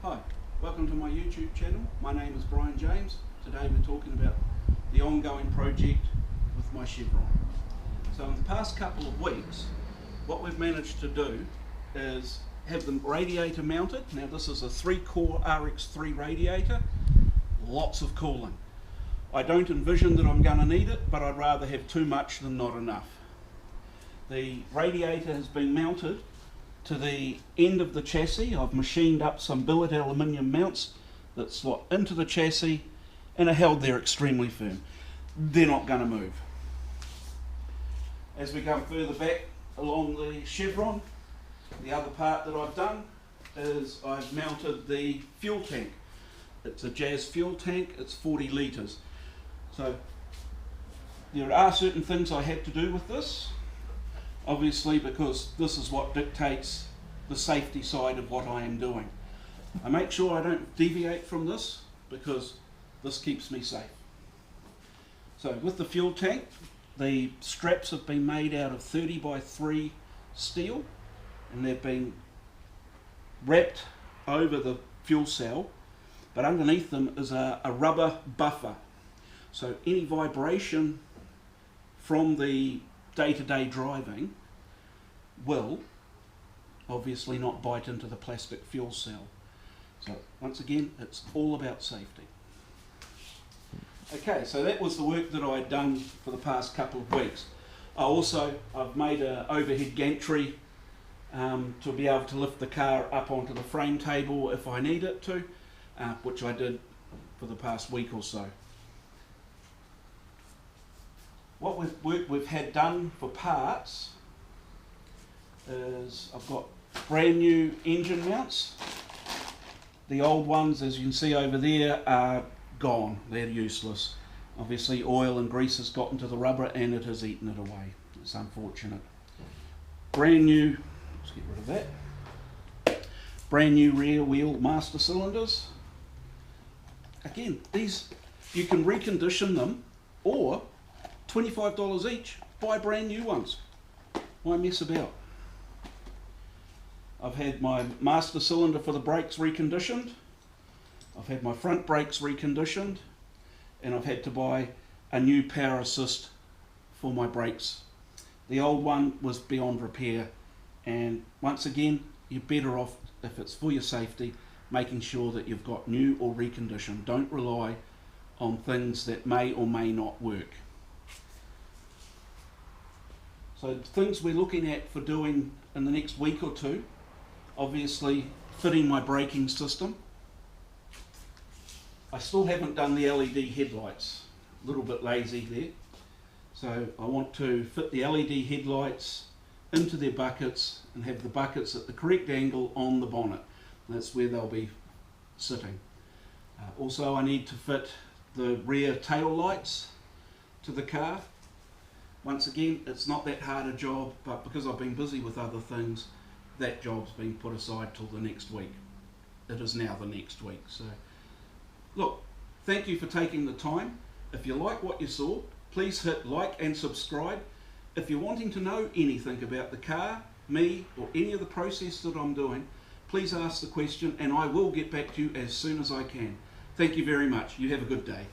Hi, welcome to my YouTube channel. My name is Brian James. Today we're talking about the ongoing project with my Chevron. So in the past couple of weeks, what we've managed to do is have the radiator mounted. Now this is a 3-core RX3 radiator, lots of cooling. I don't envision that I'm going to need it, but I'd rather have too much than not enough. The radiator has been mounted to the end of the chassis. I've machined up some billet aluminium mounts that slot into the chassis and are held there extremely firm. They're not going to move. As we go further back along the Chevron, the other part that I've done is I've mounted the fuel tank. It's a Jazz fuel tank, it's 40 litres. So there are certain things I had to do with this, obviously, because this is what dictates the safety side of what I am doing. I make sure I don't deviate from this because this keeps me safe. So with the fuel tank, the straps have been made out of 30 by 3 steel and they've been wrapped over the fuel cell, but underneath them is a rubber buffer. So any vibration from the day-to-day driving will obviously not bite into the plastic fuel cell. So once again, it's all about safety. Okay, so that was the work that I'd done for the past couple of weeks. I've made an overhead gantry to be able to lift the car up onto the frame table if I need it to, which I did for the past week or so. What we've had done for parts is I've got brand new engine mounts. The old ones, as you can see over there, are gone. They're useless. Obviously oil and grease has gotten to the rubber and it has eaten it away. It's unfortunate. Brand new, let's get rid of that. Brand new rear wheel master cylinders. Again, these, you can recondition them, or $25 each, buy brand new ones. Why mess about? I've had my master cylinder for the brakes reconditioned. I've had my front brakes reconditioned, and I've had to buy a new power assist for my brakes. The old one was beyond repair, and once again, you're better off, if it's for your safety, making sure that you've got new or reconditioned. Don't rely on things that may or may not work. So things we're looking at for doing in the next week or two, obviously fitting my braking system. I still haven't done the LED headlights, a little bit lazy there. So I want to fit the LED headlights into their buckets and have the buckets at the correct angle on the bonnet. That's where they'll be sitting. Also I need to fit the rear tail lights to the car. Once again, it's not that hard a job, but because I've been busy with other things, that job's been put aside till the next week. It is now the next week. So, look, thank you for taking the time. If you like what you saw, please hit like and subscribe. If you're wanting to know anything about the car, me, or any of the process that I'm doing, please ask the question and I will get back to you as soon as I can. Thank you very much. You have a good day.